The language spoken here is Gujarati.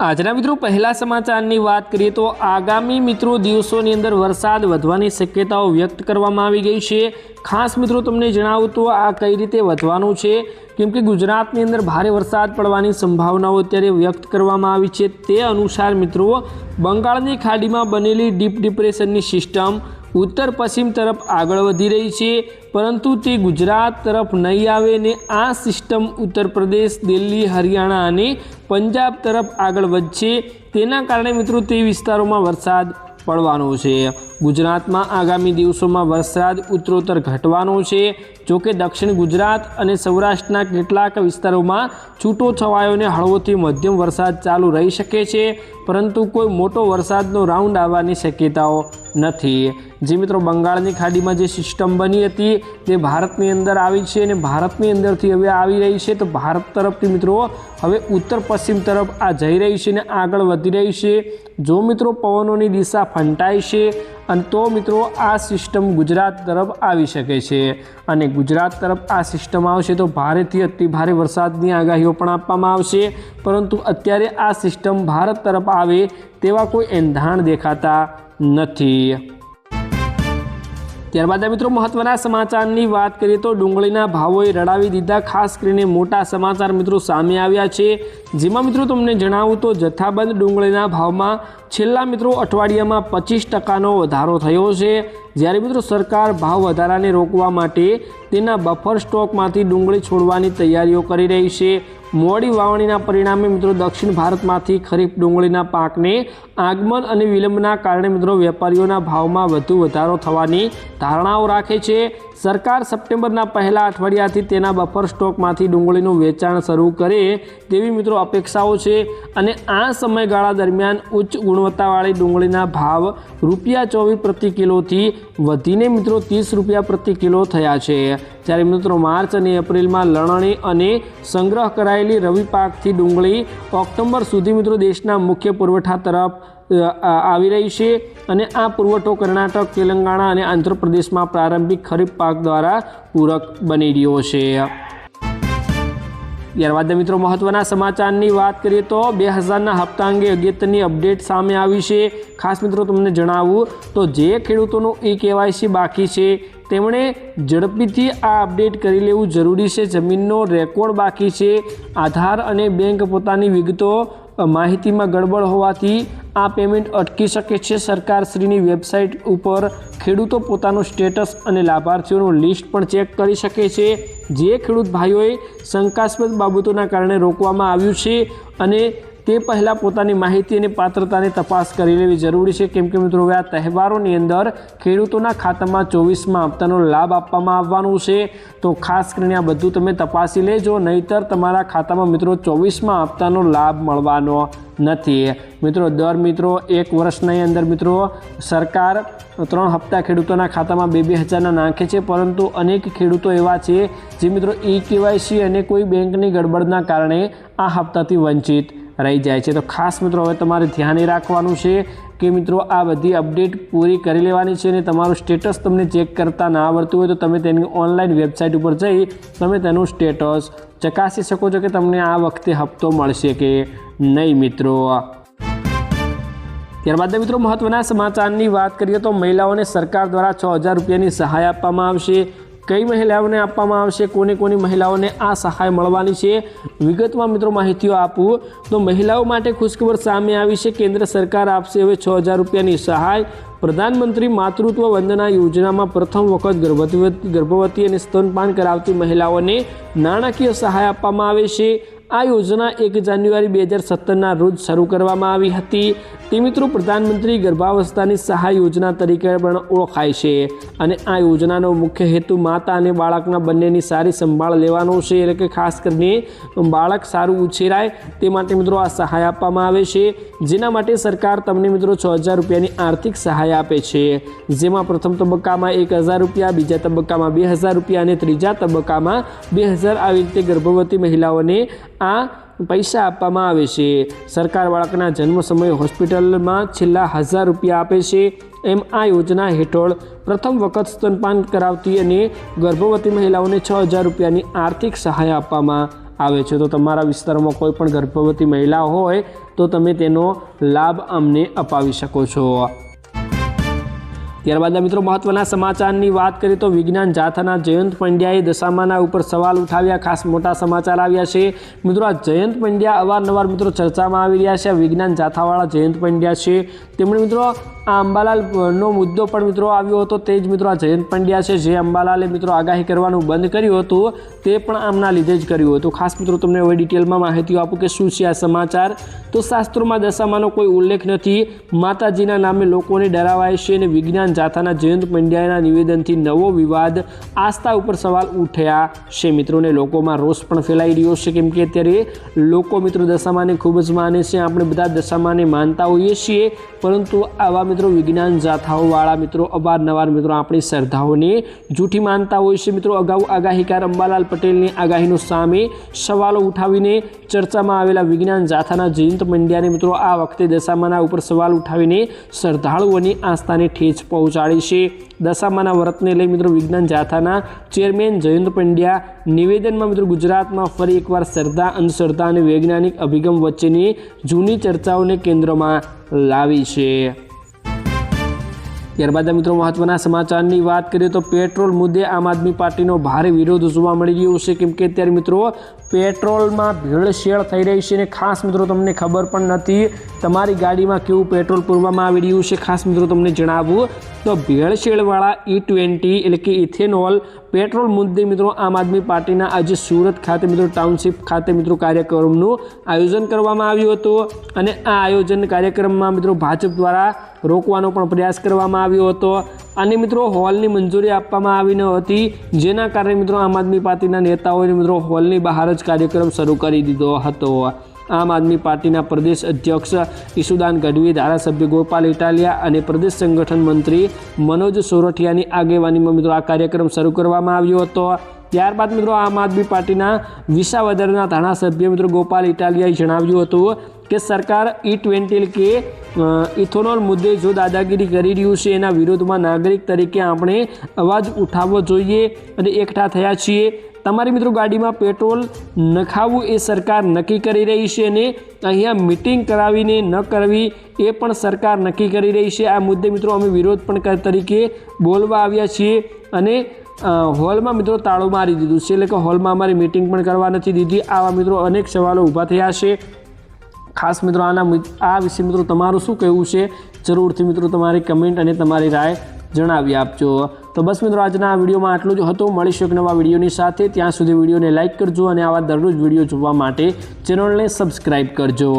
આજના મિત્રો પહેલા સમાચારની વાત કરીએ તો આગામી મિત્રો દિવસોની અંદર વરસાદ વધવાની શક્યતાઓ વ્યક્ત કરવામાં આવી ગઈ છે। ખાસ મિત્રો તમને જણાવું તો આ કઈ રીતે વધવાનું છે, કેમ કે ગુજરાતની અંદર ભારે વરસાદ પડવાની સંભાવનાઓ અત્યારે વ્યક્ત કરવામાં આવી છે। તે અનુસાર મિત્રો બંગાળની ખાડીમાં બનેલી ડીપ ડિપ્રેશનની સિસ્ટમ उत्तर पश्चिम तरफ आगळ वधी रही है, परंतु ते गुजरात तरफ नहीं आवे ने आ सिस्टम उत्तर प्रदेश, दिल्ही, हरियाणा और पंजाब तरफ आगळ वधशे। तेना कारणे मित्रों ते विस्तारों में वरसाद पड़वानो छे। गुजरात में आगामी दिवसों में वरसाद उत्तरोत्तर घटवानो छे। जो कि दक्षिण गुजरात और सौराष्ट्रना केटलाक विस्तारों में छूटो छवायो ने हळवोथी मध्यम वरसाद चालू रही शके छे, परंतु कोई मोटो वरसादनो राउंड आववानी शक्यताओ नहीं। जे मित्रों बंगाळनी खाड़ी में जे सिस्टम बनी थी ते भारतनी अंदर आई है और भारतनी अंदर थी हवे आवी रही है, तो भारत तरफ मित्रों हवे उत्तर पश्चिम तरफ आ जई रही है ने आगळ वधी रही है। जो मित्रों पवनों की दिशा फंटाई है तो मित्रों आ सिस्टम गुजरात तरफ आवी शके छे अने गुजरात तरफ आ सिस्टम आवशे तो भारे थी अति भारे वरसादनी आगाहीओ पण आपवामां आवशे, परंतु अत्यारे आ सिस्टम भारत तरफ आवे तेवा कोई एंधाण देखाता नथी। त्यारबाद मित्रों महत्वना समाचारनी बात करिए तो डूंगळीना भावोए रडावी दीधा। खास करीने मोटा समाचार मित्रों सामे आव्या छे, जेमां मित्रों तमने जणावुं तो जथ्थाबंध डूंगळीना भावमां छेल्ला मित्रों अठवाडियामां 25% वधारो थयो छे। ज्यारे मित्रों सरकार भाव वधाराने रोकवा माटे तेना बफर स्टॉकमांथी डूंगળી छोड़वानी तैयारीओ करी रही छे। मोडी वावણીના परिणामे मित्रों दक्षिण भारतमांथी खरीफ डूंगળીના पाकने आगमन और विलंबना कारणे मित्रों वेपारीओना भावमां वधु वधारो थवानी धारणाओ राखे छे। सरकार सप्टेम्बरना पहला अठवाडियाथी तेना बफर स्टॉकमांथी डूंगળીનું वेचाण शरू करे तेवी मित्रों अपेक्षाओ छे अने आ समयगाळा दरमियान उच्च गुणवत्तावाળી डूंगળીના भाव ₹24 प्रति किलोथी वधीने मित्रों ₹30 प्रति किलो थया छे। त्यारे मित्रों मार्च और एप्रिल में लणणी और संग्रह करायेली रवि पाकथी डूंगળી ऑक्टोबर सुधी मित्रों देशना मुख्य पुरवठा तरफ આવી રહી છે અને આ પુરવઠો કર્ણાટક, તેલંગાણા અને આંધ્રપ્રદેશ में प्रारंभिक खरीफ पाक द्वारा पूरक बनी रह्यो छे। त्यारबाद मित्रों महत्वना समाचारनी बात करिए तो 2000 हप्ता अंगे अगत्यनी अपडेट सामे आवी छे। खास मित्रों तमने जणावुं तो जे खेडूतोनुं ई-केवायसी बाकी छे तेमणे झड़पीथी आ अपडेट करी लेवुं जरूरी छे। जमीननो रेकॉर्ड बाकी छे, आधार अने बैंक पोतानी विगतो माहिती में गड़बड़ होवाथी आ पेमेंट अटकी शके छे। सरकारश्रीनी वेबसाइट पर खेडूतो पोतानुं स्टेटस अने लाभार्थीओनुं लिस्ट पण चेक करी शके छे। जे खेडूत भाईओए शंकास्पद बाबतोना कारणे रोकवामां आव्युं छे अने ते पहला पोतानी माहिती अने पात्रताने तपास करी लेवी जरूरी है, केम के मित्रों आ तहेवारोनी अंदर खेडूतोना खातामां 24मा हप्तानो लाभ आपवामां आववानो छे। तो खास करीने आ बधुं तमे तपासी लेजो, नहींतर तमारा खातामां मित्रों 24मा हप्तानो लाभ मळवानो नथी। मित्रों दर मित्रों 1 वर्षनी अंदर मित्रों सरकार 3 हप्ता खेडूतोना खातामां 2,000 नाखे छे, परंतु अनेक खेडूतो एवा छे जे मित्रों ई-केवायसी अने कोई बेंकनी गड़बड़ना कारणे आ हप्ताथी वंचित रही जाए छे। तो खास मित्रों हवे तमारे ध्यान राखवानुं छे कि मित्रों आ बधी अपडेट पूरी करी लेवानी छे अने तमारुं स्टेटस तमने चेक करता ना आवडतुं होय तो तमे तेनी ऑनलाइन वेबसाइट पर जई तमे तेनुं स्टेटस चकासी शको छो कि तमने आ वखते हप्तो मळशे के नहीं। मित्रों त्यारबाद मित्रों महत्वना समाचारनी बात करिए तो महिलाओने सरकार द्वारा 6,000 रुपयानी सहाय आपवामां आवशे। कई महिलाओं ने आपवामां आवशे, कोने कोनी महिलाओं ने आ सहाय मळवानी छे विगतमां मित्रों माहितीओ आपू तो महिलाओं माटे खुशखबर सामे आवी छे। केंद्र सरकार आपशे हवे 6,000 रुपयानी सहाय। प्रधानमंत्री मातृत्व वंदना योजना में प्रथम वखत गर्भवती और स्तनपान करावती महिलाओं ने नाणाकीय सहाय आपवामां आवे छे। आ योजना 1 जान्युआरी 2017 रोज शुरू करवामां आवी हती। ते मित्रों प्रधानमंत्री गर्भावस्थानी सहाय योजना तरीके पण ओळखाय छे अने आ योजनानो मुख्य हेतु माता अने बाळकना बंनेनी सारी संभाळ लेवानो छे, એટલે કે ખાસ કરીને બાળક સારું ઉછેરાય તે માટે મિત્રો આ સહાય આપવામાં આવે છે, જેના માટે સરકાર તમને મિત્રો 6,000 રૂપિયાની આર્થિક સહાય આપે છે, જેમાં પ્રથમ તબક્કામાં 1,000 રૂપિયા, બીજા તબક્કામાં 2,000 રૂપિયા અને ત્રીજા તબક્કામાં 2,000 આવી રીતે ગર્ભવતી મહિલાઓને આ पैसा आपवामां आवे छे। सरकार बाळकना जन्म समय होस्पिटल में छेल्ला 1,000 रुपया आपे छे। एम आ योजना हेठळ प्रथम वखत स्तनपान करावती अने गर्भवती महिलाओने 6,000 रुपयानी आर्थिक सहाय आपवामां આવે છે। તો તમારા વિસ્તારમાં કોઈ પણ ગર્ભવતી મહિલા હોય તો તમે તેનો લાભ અમને અપાવી શકો છો। ત્યારબાદ મિત્રો મહત્વના સમાચારની વાત કરીએ તો વિજ્ઞાન જાથાના જયંત પંડ્યાએ દશામાના ઉપર સવાલ ઉઠાવ્યા। ખાસ મોટા સમાચાર આવ્યા છે મિત્રો। આ જયંત પંડ્યા અવારનવાર મિત્રો ચર્ચામાં આવી રહ્યા છે। વિજ્ઞાન જાથાવાળા જયંત પંડ્યા છે તેમણે મિત્રો આ અંબાલાલનો મુદ્દો પણ મિત્રો આવ્યો હતો। તે જ મિત્રો આ જયંત પંડ્યા છે જે અંબાલાલે મિત્રો આગાહી કરવાનું બંધ કર્યું હતું તે પણ આમના લીધે જ કર્યું હતું। ખાસ મિત્રો તમને હવે ડિટેલમાં માહિતી આપું કે શું છે આ સમાચાર। તો શાસ્ત્રોમાં દશામાનો કોઈ ઉલ્લેખ નથી। માતાજીના નામે લોકોને ડરાવાય છે અને વિજ્ઞાન જાથાના જયંત પંડ્યાના નિવેદનથી નવો વિવાદ આસ્થા ઉપર સવાલ ઉઠ્યા છે મિત્રોને લોકોમાં રોષ પણ ફેલાઈ રહ્યો છે કેમ કે અત્યારે લોકો મિત્રો દશામાને ખૂબ જ માને છે। આપણે બધા દશામાને માનતા હોઈએ છીએ પરંતુ આવા મિત્રો વિજ્ઞાન જાથાઓવાળા મિત્રો અવારનવાર મિત્રો આપણી શ્રદ્ધાઓને જૂઠી માનતા હોય છે। મિત્રો અગાઉ આગાહીકાર અંબાલાલ પટેલની આગાહીનો સામે સવાલો ઉઠાવીને ચર્ચામાં આવેલા વિજ્ઞાન જાથાના જયંત પંડ્યાને મિત્રો આ વખતે દશામાના ઉપર સવાલ ઉઠાવીને શ્રદ્ધાળુઓની આસ્થાને ઠેસ પહોંચાડી છે। દશામાના વ્રતને લઈ મિત્રો વિજ્ઞાન જાથાના ચેરમેન જયંત પંડ્યા નિવેદનમાં મિત્રો ગુજરાતમાં ફરી એકવાર શ્રદ્ધા અંધશ્રદ્ધા અને વૈજ્ઞાનિક અભિગમ વચ્ચેની જૂની ચર્ચાઓને કેન્દ્રમાં લાવી છે। ત્યારબાદ મિત્રો મહત્વના સમાચારની વાત કરીએ તો પેટ્રોલ મુદ્દે આમ આદમી પાર્ટીનો ભારે વિરોધ જોવા મળી રહ્યો છે કેમ કે અત્યારે મિત્રો પેટ્રોલમાં ભેળસેળ થઈ રહી છે અને ખાસ મિત્રો તમને ખબર પણ નથી તમારી ગાડીમાં કેવું પેટ્રોલ પૂરવામાં આવી રહ્યું છે। ખાસ મિત્રો તમને જણાવું તો ભેળસેળવાળા E20 એટલે કે ઇથેનોલ પેટ્રોલ મુદ્દે મિત્રો આમ આદમી પાર્ટીના આજે સુરત ખાતે મિત્રો ટાઉનશીપ ખાતે મિત્રો કાર્યક્રમનું આયોજન કરવામાં આવ્યું હતું અને આ આયોજન કાર્યક્રમમાં મિત્રો ભાજપ દ્વારા રોકવાનો પણ પ્રયાસ કરવામાં આવ્યો હતો અને મિત્રો હોલની મંજૂરી આપવામાં આવી ન હતી જેના કારણે મિત્રો આમ આદમી પાર્ટીના નેતાઓએ મિત્રો હોલની બહાર જ કાર્યક્રમ શરૂ કરી દીધો હતો। આમ આદમી પાર્ટીના પ્રદેશ અધ્યક્ષ ઈશુદાન ગઢવી, ધારાસભ્ય ગોપાલ ઇટાલિયા અને પ્રદેશ સંગઠન મંત્રી મનોજ સોરઠિયાની આગેવાનીમાં મિત્રો આ કાર્યક્રમ શરૂ કરવામાં આવ્યો હતો। ત્યારબાદ મિત્રો આમ આદમી પાર્ટીના વિસાવદરના ધારાસભ્ય મિત્રો ગોપાલ ઇટાલિયાએ જણાવ્યું હતું કે સરકાર E20 એટલે કે ઇથેનોલ મુદ્દે જો દાદાગીરી કરી રહ્યું છે એના વિરોધમાં નાગરિક તરીકે આપણે અવાજ ઉઠાવવો જોઈએ અને એકઠા થયા છીએ। તમારી મિત્રો ગાડીમાં પેટ્રોલ નખાવવું એ સરકાર નક્કી કરી રહી છે અને અહીંયા મિટિંગ કરાવીને ન કરવી એ પણ સરકાર નક્કી કરી રહી છે। આ મુદ્દે મિત્રો અમે વિરોધ પણ તરીકે બોલવા આવ્યા છીએ અને હોલમાં મિત્રો તાળું મારી દીધું છે એટલે કે હોલમાં અમારી મિટિંગ પણ કરવા નથી દીધી। આવા મિત્રો અનેક સવાલો ઊભા થયા છે। ખાસ મિત્રો આ વિશે મિત્રો તમારું શું કહેવું છે જરૂરથી મિત્રો તમારી કમેન્ટ અને તમારી રાય જણાવી આપજો। તો બસ મિત્રો આજના આ વિડીયોમાં આટલું જ હતું। મળીશું એક નવા વિડીયોની સાથે। ત્યાં સુધી વિડીયોને લાઇક કરજો અને આવા દરરોજ વિડીયો જોવા માટે ચેનલને સબસ્ક્રાઈબ કરજો।